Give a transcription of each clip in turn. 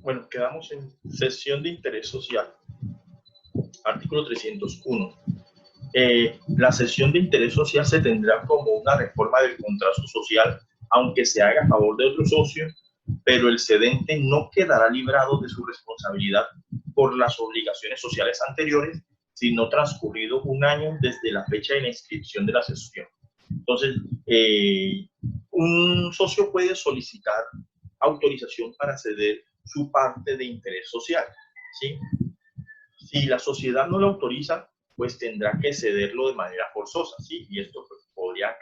Bueno, quedamos en cesión de interés social, artículo 301. La cesión de interés social se tendrá como una reforma del contrato social, aunque se haga a favor de otro socio, pero el cedente no quedará librado de su responsabilidad por las obligaciones sociales anteriores, sino transcurrido un año desde la fecha de la inscripción de la cesión. Entonces, un socio puede solicitar autorización para ceder su parte de interés social, ¿sí? Si la sociedad no lo autoriza, pues tendrá que cederlo de manera forzosa, ¿sí? Y esto pues, podría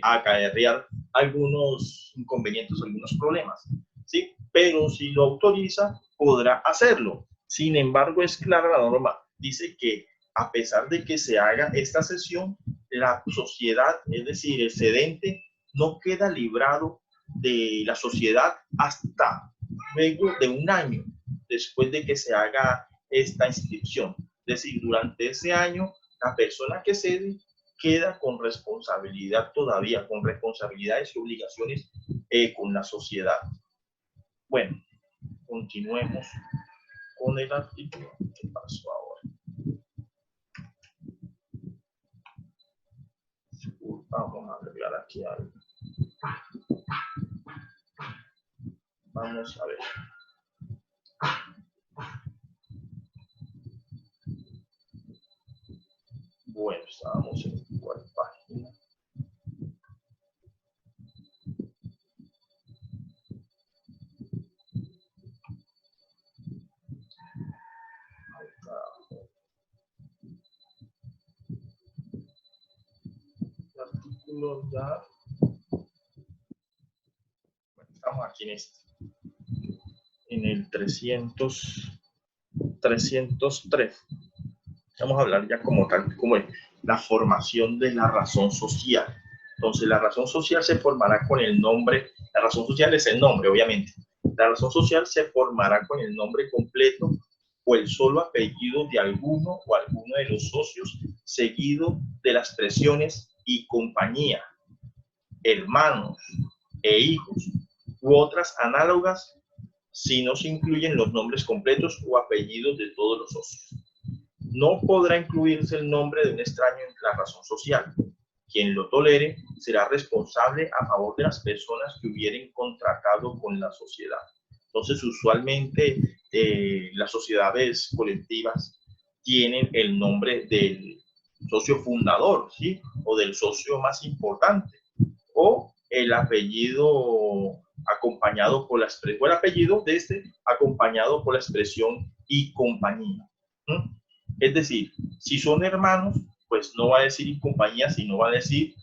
acarrear algunos inconvenientes, algunos problemas, ¿sí? Pero si lo autoriza, podrá hacerlo. Sin embargo, es clara la norma. Dice que a pesar de que se haga esta cesión, la sociedad, es decir, el cedente, no queda librado de la sociedad hasta luego de un año después de que se haga esta inscripción. Es decir, durante ese año, la persona que cede queda con responsabilidad todavía, con responsabilidades y obligaciones con la sociedad. Bueno, continuemos con el artículo. ¿Qué pasó ahora? Vamos a arreglar aquí algo. Vamos a ver. Bueno, estábamos en cuál página. El artículo ya. Bueno, estamos aquí en el 303. Vamos a hablar ya como tal, como es la formación de la razón social. Entonces, la razón social se formará con el nombre, la razón social es el nombre, obviamente. La razón social se formará con el nombre completo o el solo apellido de alguno o alguno de los socios, seguido de las expresiones y compañía, hermanos e hijos u otras análogas, si no se incluyen los nombres completos o apellidos de todos los socios. No podrá incluirse el nombre de un extraño en la razón social. Quien lo tolere será responsable a favor de las personas que hubieren contratado con la sociedad. Entonces, usualmente las sociedades colectivas tienen el nombre del socio fundador, ¿sí? O del socio más importante, o el apellido acompañado por la expresión, o el apellido de este acompañado por la expresión y compañía. ¿Mm? Es decir, si son hermanos, pues no va a decir y compañía, sino va a decir,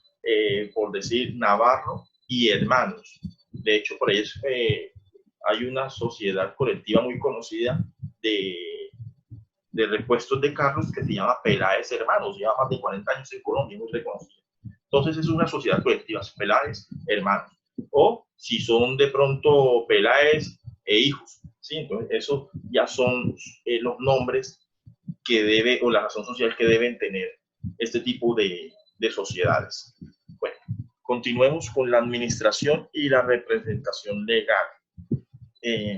por decir, Navarro y hermanos. De hecho, por ahí hay una sociedad colectiva muy conocida de repuestos de carros que se llama Peláez Hermanos, lleva más de 40 años en Colombia, muy reconocida. Entonces es una sociedad colectiva, Peláez Hermanos. O si son de pronto Peláez e hijos, ¿sí? Entonces esos ya son los nombres que debe, o la razón social que deben tener este tipo de sociedades. Bueno, continuemos con la administración y la representación legal.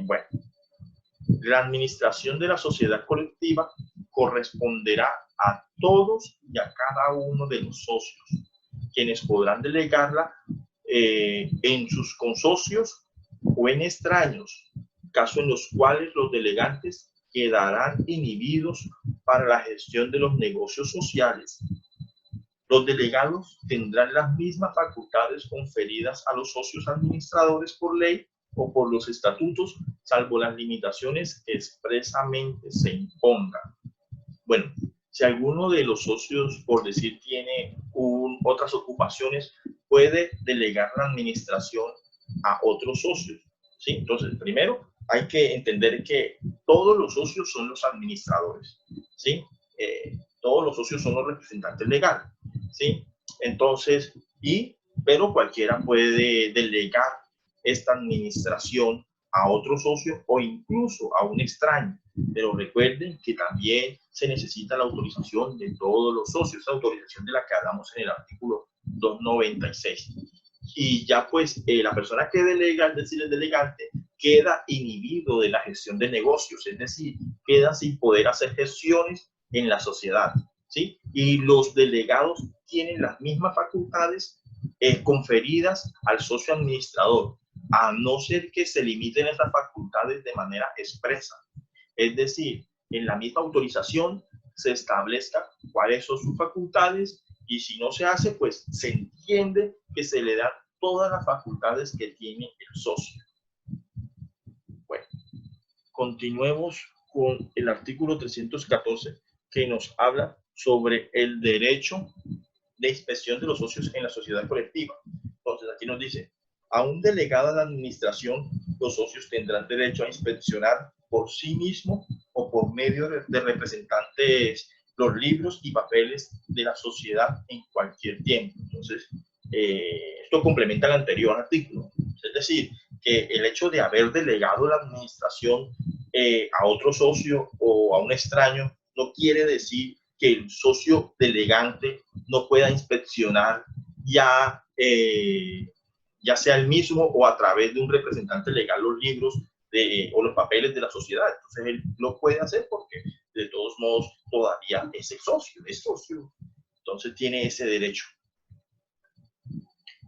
Bueno, la administración de la sociedad colectiva corresponderá a todos y a cada uno de los socios, quienes podrán delegarla en sus consocios o en extraños, caso en los cuales los delegantes quedarán inhibidos para la gestión de los negocios sociales. Los delegados tendrán las mismas facultades conferidas a los socios administradores por ley o por los estatutos, salvo las limitaciones que expresamente se impongan. Bueno, si alguno de los socios, por decir, tiene otras ocupaciones, puede delegar la administración a otros socios, ¿sí? Entonces, primero hay que entender que todos los socios son los administradores, ¿sí? Todos los socios son los representantes legales, ¿sí? Entonces, pero cualquiera puede delegar esta administración a otro socio o incluso a un extraño. Pero recuerden que también se necesita la autorización de todos los socios, esa autorización de la que hablamos en el artículo 296. Y ya pues la persona que delega, es decir, el delegante, queda inhibido de la gestión de negocios, es decir, queda sin poder hacer gestiones en la sociedad, ¿sí? Y los delegados tienen las mismas facultades conferidas al socio administrador, a no ser que se limiten esas facultades de manera expresa. Es decir, en la misma autorización se establezca cuáles son sus facultades y si no se hace, pues se entiende que se le dan todas las facultades que tiene el socio. Bueno, continuemos con el artículo 314 que nos habla sobre el derecho de inspección de los socios en la sociedad colectiva. Entonces, aquí nos dice, a un delegado de la administración, los socios tendrán derecho a inspeccionar por sí mismo o por medio de representantes los libros y papeles de la sociedad en cualquier tiempo. Entonces, esto complementa el anterior artículo. Es decir, que el hecho de haber delegado la administración a otro socio o a un extraño no quiere decir que el socio delegante no pueda inspeccionar ya sea el mismo o a través de un representante legal los libros o los papeles de la sociedad. Entonces él lo puede hacer porque de todos modos todavía es el socio, es socio. Entonces tiene ese derecho.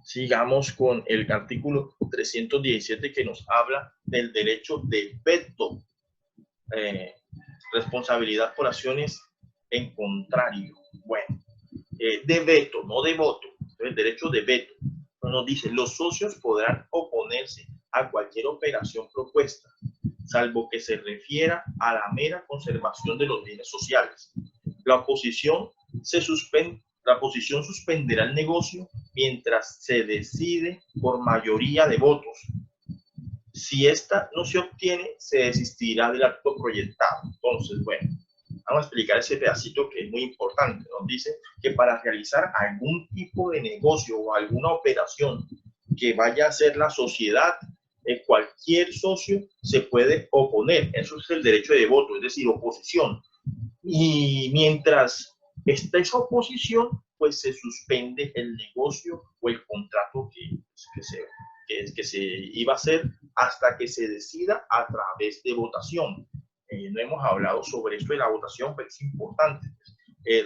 Sigamos con el artículo 317 que nos habla del derecho de veto, responsabilidad por acciones en contrario. Bueno, de veto, no de voto, el derecho de veto. Nos dice, los socios podrán oponerse a cualquier operación propuesta, salvo que se refiera a la mera conservación de los bienes sociales. La oposición suspenderá el negocio mientras se decide por mayoría de votos. Si esta no se obtiene, se desistirá del acto proyectado. Entonces, bueno, vamos a explicar ese pedacito que es muy importante. Nos dice que para realizar algún tipo de negocio o alguna operación que vaya a hacer la sociedad, cualquier socio se puede oponer. Eso es el derecho de voto, es decir, oposición. Y mientras está esa oposición, pues se suspende el negocio o el contrato que se iba a hacer hasta que se decida a través de votación. No hemos hablado sobre esto de la votación, pero es importante.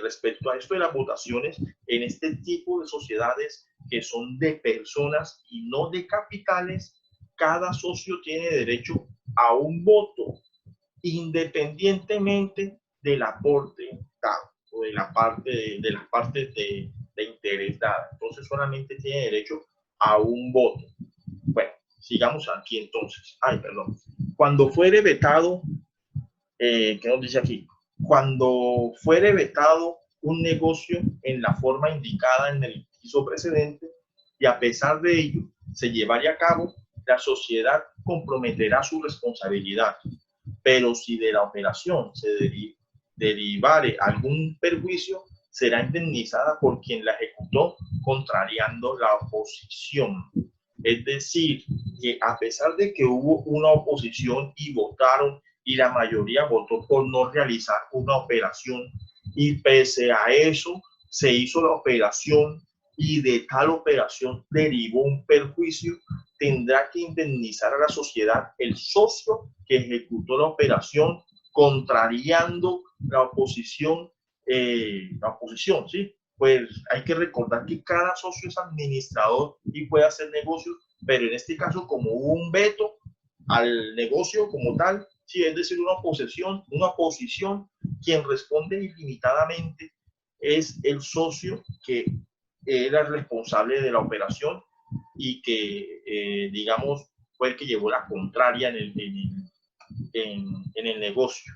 Respecto a esto de las votaciones, en este tipo de sociedades que son de personas y no de capitales, cada socio tiene derecho a un voto, independientemente del aporte dado o de la parte de las partes de interés dada. Entonces solamente tiene derecho a un voto. Bueno, sigamos aquí entonces. Perdón. Cuando fuere vetado, ¿qué nos dice aquí? Cuando fuere vetado un negocio en la forma indicada en el inciso precedente y a pesar de ello se llevaría a cabo, la sociedad comprometerá su responsabilidad. Pero si de la operación se derivare algún perjuicio, será indemnizada por quien la ejecutó contrariando la oposición. Es decir, que a pesar de que hubo una oposición y votaron y la mayoría votó por no realizar una operación y pese a eso se hizo la operación y de tal operación derivó un perjuicio, tendrá que indemnizar a la sociedad el socio que ejecutó la operación contrariando la oposición, ¿sí? Pues hay que recordar que cada socio es administrador y puede hacer negocios, pero en este caso como hubo un veto al negocio como tal, sí, es decir, una oposición, quien responde ilimitadamente es el socio que era el responsable de la operación y que, digamos, fue el que llevó la contraria en el negocio.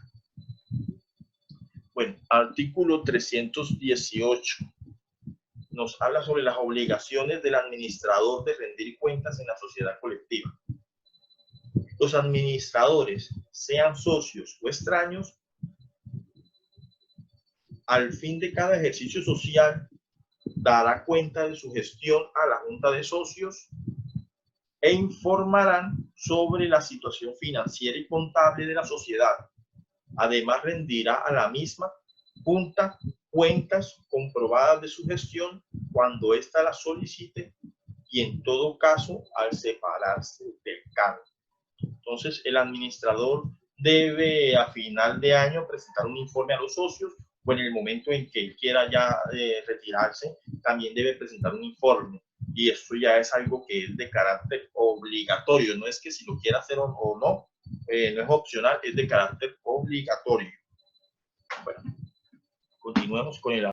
Bueno, artículo 318 nos habla sobre las obligaciones del administrador de rendir cuentas en la sociedad colectiva. Los administradores, sean socios o extraños, al fin de cada ejercicio social, dará cuenta de su gestión a la Junta de Socios e informarán sobre la situación financiera y contable de la sociedad. Además, rendirá a la misma Junta cuentas comprobadas de su gestión cuando ésta la solicite y en todo caso al separarse del cargo. Entonces, el administrador debe a final de año presentar un informe a los socios, o en el momento en que él quiera ya retirarse, también debe presentar un informe. Y esto ya es algo que es de carácter obligatorio, no es que si lo quiera hacer o no, no es opcional, es de carácter obligatorio. Bueno, continuemos con el